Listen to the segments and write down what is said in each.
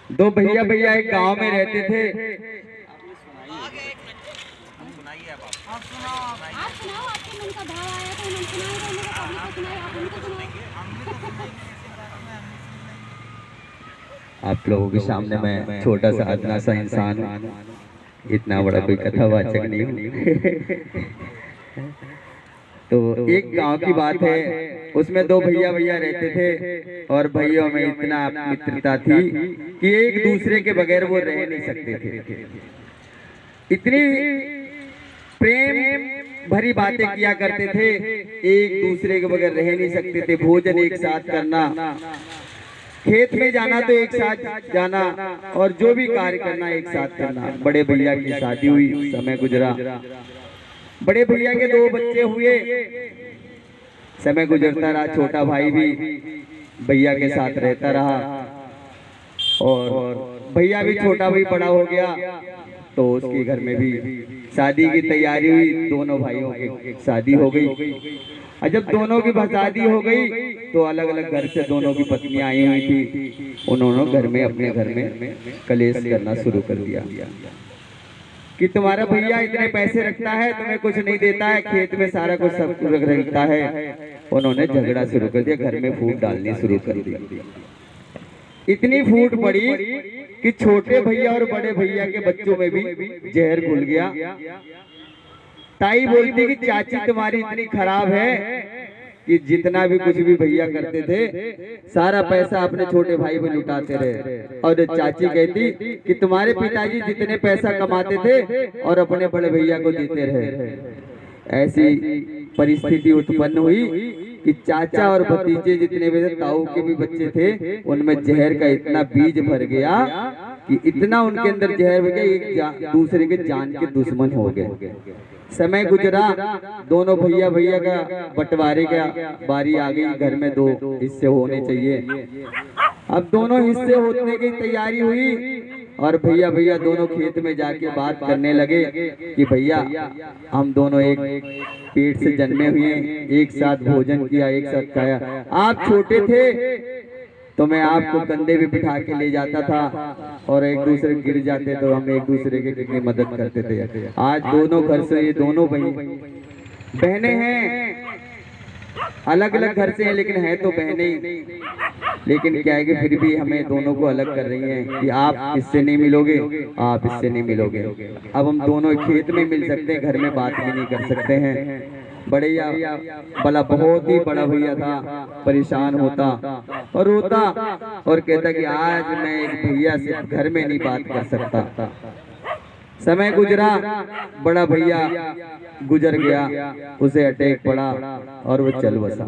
दो भैया भैया एक गांव में रहते थे। आप सुनाओ, आपके मन का भाव आया तो हम सुनाएंगे, पब्लिक को सुनाए, आप उनको सुनाओ। आप लोगों के सामने मैं छोटा सा अदना सा इंसान हूँ, इतना बड़ा कोई कथावाचक नहीं हूँ। तो एक गांव की बात है, उसमें दो भैया भैया रहते थे और भैयों में इतना मित्रता थी कि एक दूसरे के बगैर वो रह नहीं सकते थे। इतनी प्रेम भरी बातें किया करते थे, एक दूसरे के बगैर रह नहीं सकते थे। भोजन एक साथ करना, खेत में जाना तो एक साथ जाना, और जो भी कार्य करना एक साथ करना। बड़े भैया की शादी हुई, समय गुजरा, बड़े भैया के दो बच्चे हुए, समय गुजरता रहा। छोटा भाई भी भैया के साथ रहता रहा और भैया भी, छोटा भी बड़ा हो गया तो उसके घर में भी शादी की तैयारी हुई। दोनों भाइयों की शादी हो गई, और जब दोनों की शादी हो गई तो अलग अलग घर से दोनों की पत्नियां आई हुई थी। उन्होंने घर में, अपने घर में कलेश करना शुरू कर दिया कि तुम्हारा भैया इतने पैसे रखता है, तुम्हें कुछ नहीं देता है, खेत में सारा कुछ सब कुछ रखता है। उन्होंने झगड़ा शुरू कर दिया, घर में फूट डालनी शुरू कर दी। इतनी फूट पड़ी कि छोटे भैया और बड़े भैया के बच्चों में भी जहर घुल गया। ताई बोलती कि चाची तुम्हारी इतनी खराब है कि जितना भी कुछ भी भैया करते थे सारा पैसा अपने छोटे भाई पे लुटाते रहे। और चाची कहती कि तुम्हारे पिताजी जितने पैसा कमाते थे और अपने बड़े भैया को देते रहे। ऐसी परिस्थिति उत्पन्न हुई कि चाचा और भतीजे जितने भी थे, ताऊ के भी बच्चे थे, उनमें जहर का इतना बीज भर गया कि इतना उनके अंदर जहर भर गया, एक दूसरे के जान के दुश्मन हो गए। समय गुजरा, दोनों भैया भैया का बंटवारे का बारी आ गई। घर में दो हिस्से होने चाहिए। अब दोनों हिस्से होने की तैयारी हुई और भैया भैया दोनों खेत में जाके बात करने लगे कि भैया हम दोनों एक पेट से जन्मे हुए, एक साथ भोजन किया, एक साथ खाया। आप छोटे थे तो मैं आपको कंधे पे बिठा के ले जाता था और एक दूसरे गिर जाते तो हम एक दूसरे के कितनी मदद करते थे। आज दोनों घर से, ये दोनों बहनें हैं, अलग अलग घर से हैं लेकिन हैं तो बहनें ही। लेकिन क्या है कि फिर भी हमें दोनों को अलग कर रही हैं कि आप इससे नहीं मिलोगे, आप इससे नहीं मिलोगे। अब हम दोनों खेत में मिल सकते हैं, घर में बात भी नहीं कर सकते हैं। बढ़िया भला बहुत ही बड़ा भैया था, परेशान होता और रोता और कहता कि आज मैं एक भैया से घर में नहीं बात कर सकता। समय गुजरा, बड़ा भैया गुजर गया, उसे अटैक पड़ा और वो चल बसा।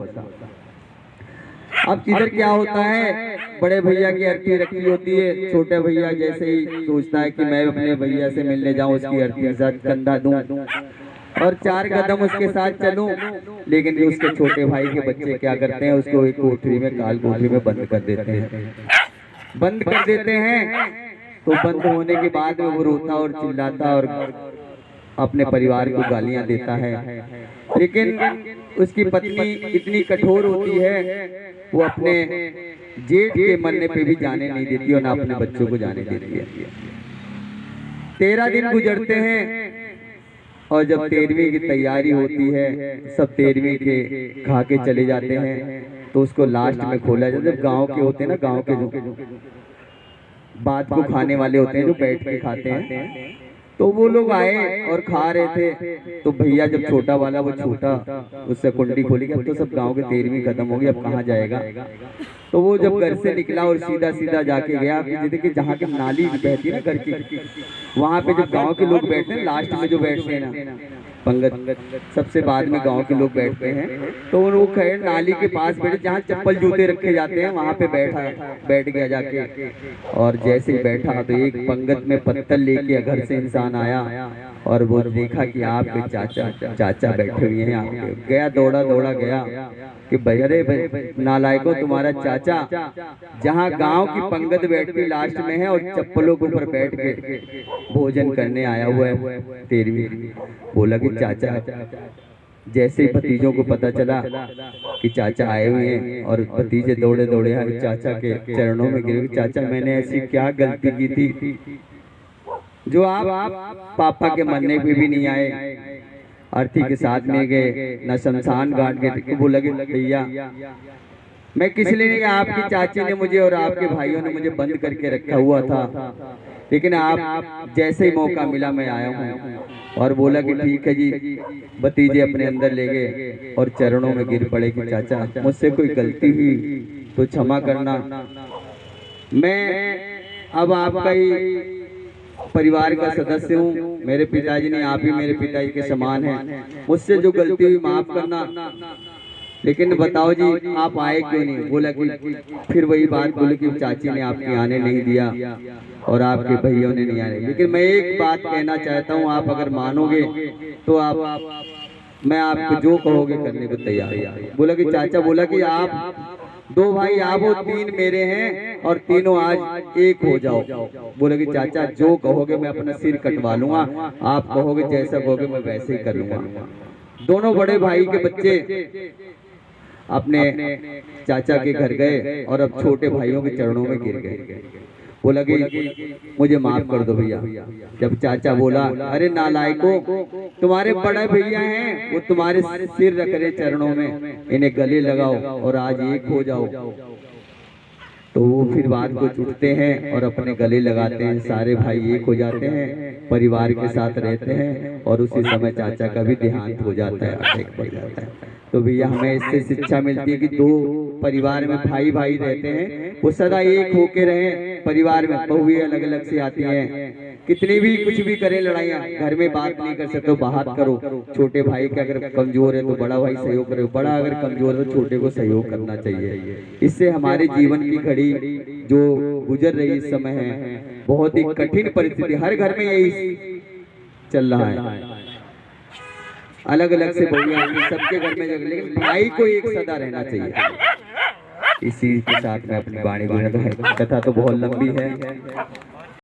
अब इधर क्या होता है, बड़े भैया की अर्थी रखी होती है, छोटे भैया जैसे ही सोचता है कि मैं अपने भैया से मिलने जाऊं, उसकी अर्थी के साथ कंधा दूं और 4 कदम उसके साथ चलूं। लेकिन उसके छोटे भाई के बच्चे क्या करते हैं, उसको एक कोठरी में, काल कोठरी में बंद कर देते हैं। बंद कर देते हैं तो बंद होने के बाद वो रोता और चिल्लाता और अपने परिवार को गालियां देता है। लेकिन उसकी पत्नी इतनी कठोर होती है, वो अपने जेठ के मरने पे भी जाने नहीं देती और ना अपने बच्चों को जाने देती है। 13 दिन गुजरते हैं और जब 13वीं की तैयारी होती है, सब 13वीं के खा के चले जाते हैं तो उसको लास्ट में खोला जाता है। जब गांव के होते हैं ना, गांव के जो बात को खाने वाले होते हैं, जो बैठ के खाते हैं, तो वो लोग आए और खा रहे थे। तो भैया जब छोटा वाला वो छूटा, उससे कुंडी खोली, अब तो सब गांव के 13वीं खत्म होगी, अब कहाँ जाएगा। तो वो जब घर से निकला और सीधा सीधा जाके गया कि जहाँ की नाली बहती है ना घर की, वहाँ पे जब गांव के लोग बैठते हैं, लास्ट में जो बैठते हैं ना पंगत, सबसे बाद में गांव के लोग बैठते हैं, तो वो खैर नाली के पास बैठे जहाँ चप्पल जूते रखे जाते हैं, वहाँ पे बैठ गया जाके। और जैसे ही बैठा तो एक पंगत में पत्तल लेके घर से इंसान आया और वो देखा कि आपके चाचा बैठे हुए हैं। आपके गया, दौड़ा दौड़ा गया कि अरे नालायकों, तुम्हारा चाचा जहाँ गांव की पंगत बैठती लास्ट में है और चप्पलों के ऊपर बैठ के भोजन करने आया हुआ है 13वीं। बोला कि चाचा जैसे ही भतीजों को पता चला कि चाचा आए हुए हैं और भतीजे दौड़े दौड़े आए चाचा के चरणों में गिरे, चाचा मैंने ऐसी क्या गलती की थी जो आप पापा के मरने पे भी नहीं आए, अर्थी के साथ में गए, न शमशान घाट गए। तो बोला कि भैया मैं किस लिए नहीं गया, आपकी चाची ने मुझे और आपके भाइयों ने मुझे बंद करके रखा हुआ था, लेकिन आप जैसे ही मौका मिला मैं आया हूँ। और बोला कि ठीक है जी। भतीजे अपने अंदर ले गए और चरणों में गिर पड़े कि चाचा मुझसे कोई गलती हुई तो क्षमा करना, मैं अब आपका ही परिवार का सदस्य हूँ, मेरे पिताजी ने, आप ही मेरे पिताजी के समान हैं, मुझसे जो गलती हुई माफ करना, लेकिन बताओ जी आप आए क्यों नहीं। बोला कि फिर वही बात बोले कि चाची ने आपके आने नहीं दिया और आपके भैयों ने नहीं आने। लेकिन मैं एक बात कहना चाहता हूँ, आप अगर मानोगे तो आप मैं आपको जो कहोगे करने को तैयार है। बोला कि चाचा, बोला कि आप दो भाई आप हो, तीन मेरे हैं और तीनों आज एक हो जाओ। बोला कि चाचा जो कहोगे मैं अपना सिर कटवा लूंगा, आप कहोगे जैसा कहोगे मैं वैसे ही कर लूंगा। दोनों बड़े भाई के बच्चे अपने चाचा के घर गए और अब छोटे भाइयों के चरणों में गिर गए। बोला कि मुझे माफ कर दो भैया। जब चाचा बोला अरे नालायकों, तुम्हारे बड़े भैया हैं, वो तुम्हारे सिर रख रहे चरणों में, इन्हें गले लगाओ और आज एक हो जाओ। तो वो फिर बात को छूटते हैं और अपने गले लगाते हैं, सारे भाई एक हो जाते हैं, परिवार के साथ रहते हैं और उसी समय चाचा का भी देहांत हो जाता है, अटैक पड़ जाता है। तो भैया हमें इससे शिक्षा मिलती है कि दो परिवार में भाई भाई रहते हैं वो सदा एक होके रहें। परिवार में बहुएं अलग अलग से आती हैं, कितनी भी कुछ भी करें लड़ाइयाँ, घर में बात नहीं कर सकते बाहर करो। छोटे भाई का अगर कमजोर है तो बड़ा भाई सहयोग करे, बड़ा अगर कमजोर है तो छोटे को सहयोग करना चाहिए। इससे हमारे जीवन की घड़ी जो गुजर रही इस समय है, बहुत ही कठिन परिस्थिति, हर घर में यही चल रहा है। अलग अलग से बहुएं सबके घर में, लेकिन भाई को एक सदा रहना चाहिए। इसी के साथ में अपनी वाणी बोलना, कथा तो बहुत लंबी है।